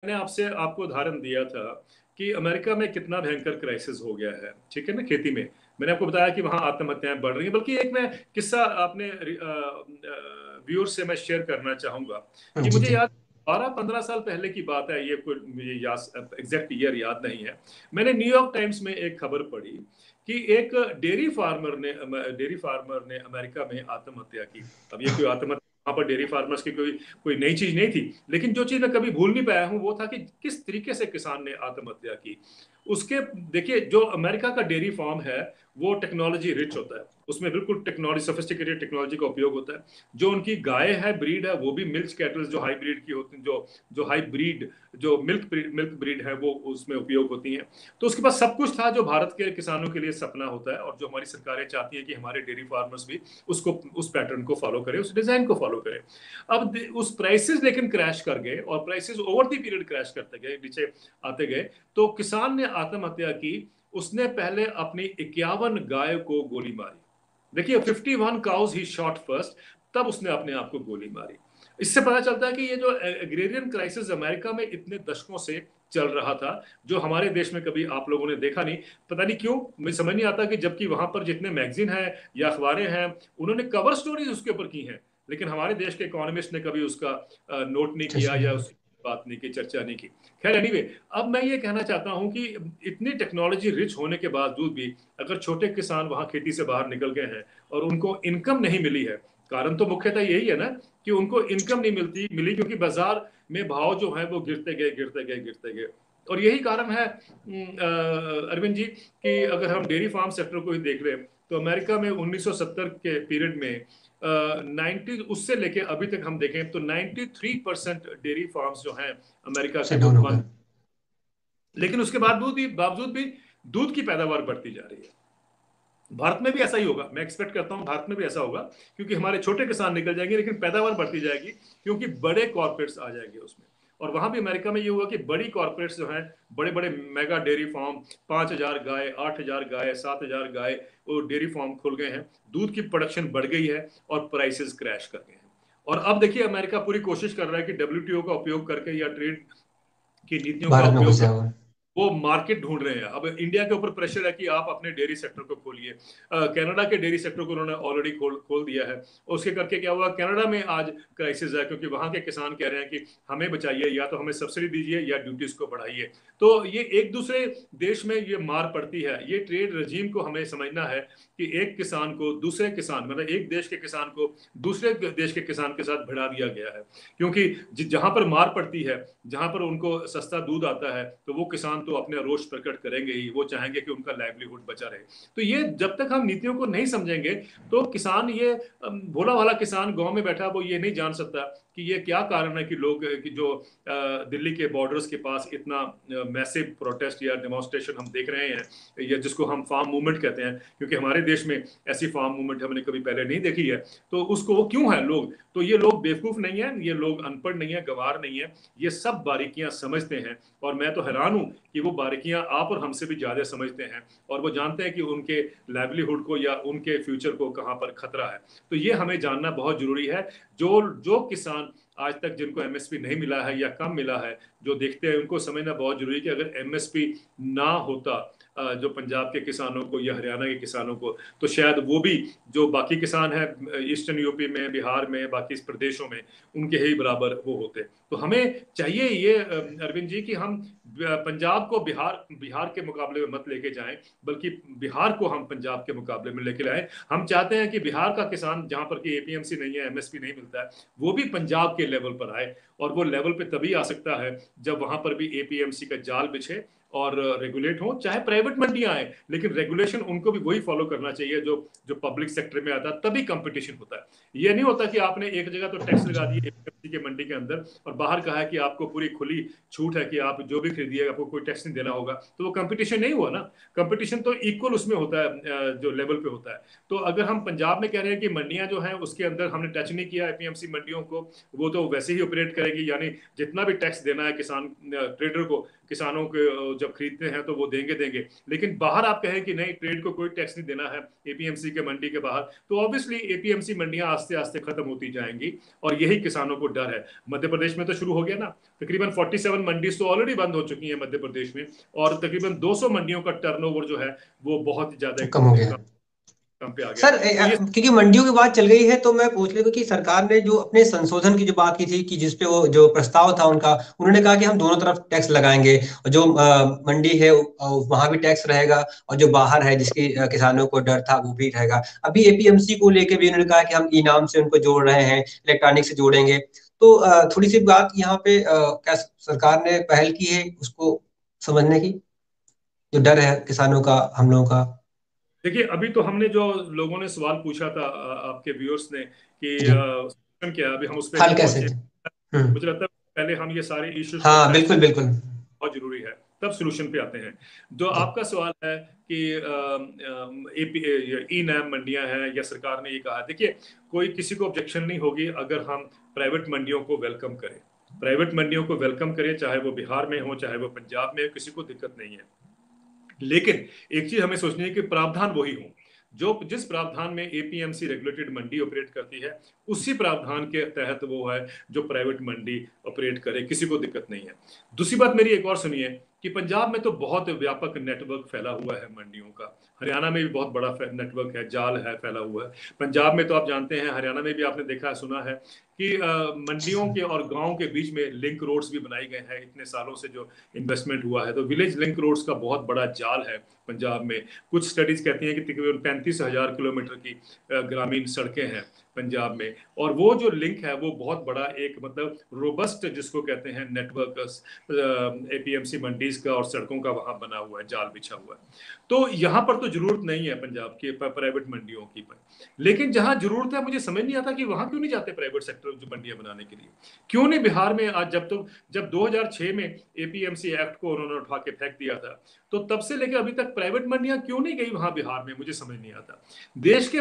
मैंने आपसे आपको उदाहरण दिया था कि अमेरिका में कितना भयंकर क्राइसिस हो गया है, ठीक है ना, खेती में। मैंने आपको बताया कि वहां आत्महत्याएं बढ़ रही हैं। बल्कि एक मैं किस्सा अपने व्यूअर्स से मैं शेयर करना चाहूंगा कि जी मुझे जी। याद 12-15 साल पहले की बात है, ये कोई मुझे याद एग्जैक्ट ईयर याद नहीं है। मैंने न्यूयॉर्क टाइम्स में एक खबर पढ़ी कि एक डेयरी फार्मर ने अमेरिका में आत्महत्या की। अब ये कोई आत्महत्या वहां पर डेयरी फार्मर्स की कोई कोई नई चीज नहीं थी, लेकिन जो चीज मैं कभी भूल नहीं पाया हूं वो था कि किस तरीके से किसान ने आत्महत्या की। उसके देखिए, जो अमेरिका का डेयरी फार्म है वो टेक्नोलॉजी रिच होता है, उसमें बिल्कुल टेक्नोलॉजी, सोफिस्टिकेटेड टेक्नोलॉजी का उपयोग होता है। जो उनकी गाय है, ब्रीड है, वो भी मिल्क कैटल्स जो हाई ब्रीड की होती हैं, जो जो हाई ब्रीड, जो मिल्क ब्रीड है वो उसमें उपयोग होती हैं। तो उसके पास सब कुछ था जो भारत के किसानों के लिए सपना होता है, और जो हमारी सरकारें चाहती हैं कि हमारे डेयरी फार्मर्स भी उसको, उस पैटर्न को फॉलो करें, उस डिजाइन को फॉलो करें। अब उस प्राइसेस लेकिन क्रैश कर गए, और prices over the period crash करते गए, नीचे आते गए। तो किसान ने आत्महत्या की। उसने पहले अपनी 51 गाय को गोली मारी। देखिए, 51 काउज ही शॉट फर्स्ट, तब उसने अपने आप को गोली मारी। इससे पता चलता है कि ये जो एग्रेरियन क्राइसिस अमेरिका में इतने दशकों से चल रहा था, जो हमारे देश में कभी आप लोगों ने देखा नहीं। पता नहीं क्यों, मुझे समझ नहीं आता कि जबकि वहां पर जितने मैगजीन हैं या अखबारें हैं, उन्होंने कवर स्टोरीज उसके ऊपर की हैं, लेकिन हमारे देश के इकोनॉमिस्ट ने कभी उसका नोट नहीं चर्चा किया नहीं या की। उसकी बात नहीं की, चर्चा नहीं की। खैर एनीवे, अब मैं ये कहना चाहता हूं कि इतनी टेक्नोलॉजी रिच होने के बावजूद भी अगर छोटे किसान वहां खेती से बाहर निकल गए हैं और उनको इनकम नहीं मिली है, कारण तो मुख्यतः यही है ना कि उनको इनकम नहीं मिली क्योंकि बाजार में भाव जो है वो गिरते गए, गिरते गए, गिरते गए। और यही कारण है अरविंद जी, कि अगर हम डेयरी फार्म सेक्टर को ही देख लें तो अमेरिका में 1970 के पीरियड में 90, उससे लेके अभी तक हम देखें तो 93% डेयरी फार्म्स जो हैं अमेरिका के, शट वो डाउन हो गया। बंद। लेकिन उसके बावजूद भी दूध की पैदावार बढ़ती जा रही है। भारत में भी ऐसा ही होगा, मैं एक्सपेक्ट करता हूं भारत में भी ऐसा होगा, क्योंकि हमारे छोटे किसान निकल जाएंगे लेकिन पैदावार बढ़ती जाएगी, क्योंकि बड़े कॉर्पोरेट्स आ जाएंगे उसमें। और वहां भी अमेरिका में ये हुआ कि बड़ी कॉर्पोरेट्स जो हैं, बड़े बड़े मेगा डेयरी फार्म, 5,000 गाय, 8,000 गाय, 7,000 गाय, वो डेयरी फार्म खुल गए हैं। दूध की प्रोडक्शन बढ़ गई है और प्राइसेस क्रैश कर गए हैं। और अब देखिए, अमेरिका पूरी कोशिश कर रहा है कि डब्ल्यूटीओ का उपयोग करके या ट्रेड की नीतियों का भारत में घुस उपयोग, जाए वो। वो मार्केट ढूंढ रहे हैं। अब इंडिया के ऊपर प्रेशर है कि आप अपने डेयरी सेक्टर को खोलिए। कनाडा के डेयरी सेक्टर को उन्होंने ऑलरेडी खोल दिया है। उसके करके क्या हुआ, कनाडा में आज क्राइसिस है, क्योंकि वहां के किसान कह रहे हैं कि हमें बचाइए, या तो हमें सब्सिडी दीजिए या ड्यूटीज को बढ़ाइए। तो ये एक दूसरे देश में ये मार पड़ती है। ये ट्रेड रजीम को हमें समझना है कि एक किसान को दूसरे किसान, मतलब एक देश के किसान को दूसरे देश के किसान के साथ भिड़ा दिया गया है। क्योंकि जहां पर मार पड़ती है, जहां पर उनको सस्ता दूध आता है, तो वो किसान तो अपने रोष प्रकट करेंगे ही, वो चाहेंगे कि उनका लाइवलीहुड बचा रहे। तो ये जब तक हम नीतियों को नहीं समझेंगे, तो किसान ये भोला वाला किसान गांव में बैठा, वो ये नहीं जान सकता कि ये क्या कारण है कि लोग, कि जो दिल्ली के बॉर्डर्स के पास इतना मैसिव प्रोटेस्ट या डेमोन्स्ट्रेशन हम देख रहे हैं, या जिसको हम फार्म मूवमेंट कहते हैं, क्योंकि हमारे देश में ऐसी फार्म मूवमेंट हमने कभी पहले नहीं देखी है। तो उसको वो क्यों है लोग, तो ये लोग बेवकूफ नहीं है, ये लोग अनपढ़ नहीं है, गवार नहीं है, ये सब बारीकियां समझते हैं। और मैं तो हैरान हूं कि वो बारीकियां आप और हमसे भी ज्यादा समझते हैं, और वो जानते हैं कि उनके लाइवलीहुड को या उनके फ्यूचर को कहां पर खतरा है। तो ये हमें जानना बहुत जरूरी है। जो जो किसान आज तक जिनको एमएसपी नहीं मिला है या कम मिला है, जो देखते हैं, उनको समझना बहुत जरूरी है कि अगर एमएसपी ना होता जो पंजाब के किसानों को या हरियाणा के किसानों को, तो शायद वो भी, जो बाकी किसान हैं ईस्टर्न यूपी में, बिहार में, बाकी प्रदेशों में, उनके ही बराबर वो होते। तो हमें चाहिए ये अरविंद जी कि हम पंजाब को बिहार बिहार के मुकाबले में मत लेके जाएं, बल्कि बिहार को हम पंजाब के मुकाबले में लेके लाएं। हम चाहते हैं कि बिहार का किसान, जहां पर कि एपीएमसी नहीं है, एमएसपी नहीं मिलता है, वो भी पंजाब के लेवल पर आए। और वो लेवल पे तभी आ सकता है जब वहां पर भी एपीएमसी का जाल बिछे और रेगुलेट हो। चाहे प्राइवेट मंडियां आए, लेकिन रेगुलेशन उनको भी वही फॉलो करना चाहिए जो जो पब्लिक सेक्टर में आता है, तभी कंपटीशन होता है। ये नहीं होता कि आपने एक जगह तो टैक्स लगा जी। दिए एपीएमसी के मंडी के अंदर, और बाहर कहा है कि आपको पूरी खुली छूट है कि आप जो भी खरीदिए आपको कोई टैक्स नहीं देना होगा, तो वो कंपटीशन नहीं हुआ ना। कंपटीशन तो इक्वल उसमें होता है जो लेवल पे होता है। तो अगर हम पंजाब में कह रहे हैं कि मंडियां जो हैं उसके अंदर हमने टच नहीं किया एपीएमसी मंडियों को, वो तो वैसे ही ऑपरेट करेंगे। रहेगी, यानी जितना भी टैक्स देना है किसान ट्रेडर को, किसानों के जब खरीदते हैं तो वो देंगे। लेकिन बाहर आप कहें कि नहीं, ट्रेड को कोई टैक्स नहीं देना है एपीएमसी के मंडी के बाहर, तो ऑब्वियसली एपीएमसी मंडियां आस्ते आस्ते खत्म होती जाएंगी, और यही किसानों को डर है। मध्य प्रदेश में तो शुरू हो गया ना, तकरीबन 47 मंडी तो ऑलरेडी बंद हो चुकी है मध्य प्रदेश में, और तकरीबन 200 मंडियों का टर्नओवर जो है वो बहुत ज्यादा कम हो एकदम गया। कम पे आ गया। सर तो ये क्योंकि मंडियों की बात चल गई है तो मैं पूछ लेता हूं कि सरकार ने जो अपने संशोधन की जो बात की थी कि जिसपे वो जो प्रस्ताव था उनका, उन्होंने कहा कि हम दोनों तरफ टैक्स लगाएंगे, और जो मंडी है वहां भी टैक्स रहेगा, और जो बाहर है जिसकी किसानों को डर था वो भी रहेगा। अभी एपीएमसी को लेके भी उन्होंने कहा कि हम ई नाम से उनको जोड़ रहे हैं, इलेक्ट्रॉनिक से जोड़ेंगे। तो थोड़ी सी बात यहाँ पे क्या सरकार ने पहल की है उसको समझने की, जो डर है किसानों का, हम लोगों का? देखिए, अभी तो हमने जो लोगों ने सवाल पूछा था आपके व्यूअर्स ने कि जी। solution क्या है, अभी हम उस पर हल नहीं कैसे? पहुंचे। हम्म। मुझे लगता है पहले हम ये सारे इश्यूज को हाँ पैच, बिल्कुल बिल्कुल। बहुत जरूरी है, तब सोल्यूशन पे आते हैं। जो जी। आपका सवाल है कि एपी ई नैम मंडियां हैं या सरकार ने ये कहा, देखिए कोई किसी को ऑब्जेक्शन नहीं होगी अगर हम प्राइवेट मंडियों को वेलकम करें, प्राइवेट मंडियों को वेलकम करें, चाहे वो बिहार में हो चाहे वो पंजाब में हो, किसी को दिक्कत नहीं है। लेकिन एक चीज हमें सोचनी है कि प्रावधान वही हो, जो जिस प्रावधान में एपीएमसी रेगुलेटेड मंडी ऑपरेट करती है, उसी प्रावधान के तहत वो है जो प्राइवेट मंडी ऑपरेट करे, किसी को दिक्कत नहीं है। दूसरी बात मेरी एक और सुनिए कि पंजाब में तो बहुत व्यापक नेटवर्क फैला हुआ है मंडियों का, हरियाणा में भी बहुत बड़ा नेटवर्क है, जाल है फैला हुआ है। पंजाब में तो आप जानते हैं, हरियाणा में भी आपने देखा सुना है कि मंडियों के और गांव के बीच में लिंक रोड्स भी बनाए गए हैं, इतने सालों से जो इन्वेस्टमेंट हुआ है, तो विलेज लिंक रोड्स का बहुत बड़ा जाल है पंजाब में। कुछ स्टडीज कहती हैं कि तकरीबन 35,000 किलोमीटर की ग्रामीण सड़कें हैं पंजाब में, और वो जो लिंक है वो बहुत बड़ा एक मतलब रोबस्ट जिसको कहते हैं नेटवर्क एपीएमसी मंडीज का और सड़कों का वहां बना हुआ है, जाल बिछा हुआ है। तो यहाँ पर तो जरूरत नहीं है पंजाब की प्राइवेट मंडियों की पर, लेकिन जहां जरूरत है मुझे समझ नहीं आता कि वहां क्यों नहीं जाते प्राइवेट सेक्टर जो मंडियां बनाने के लिए। क्यों नहीं बिहार में आज, जब 2006 में एपीएमसी एक्ट को उन्होंने उठा के फेंक दिया था, तो तब से लेकर अभी तक प्राइवेट मंडियां क्यों नहीं गई वहां बिहार में, मुझे समझ नहीं आता। देश के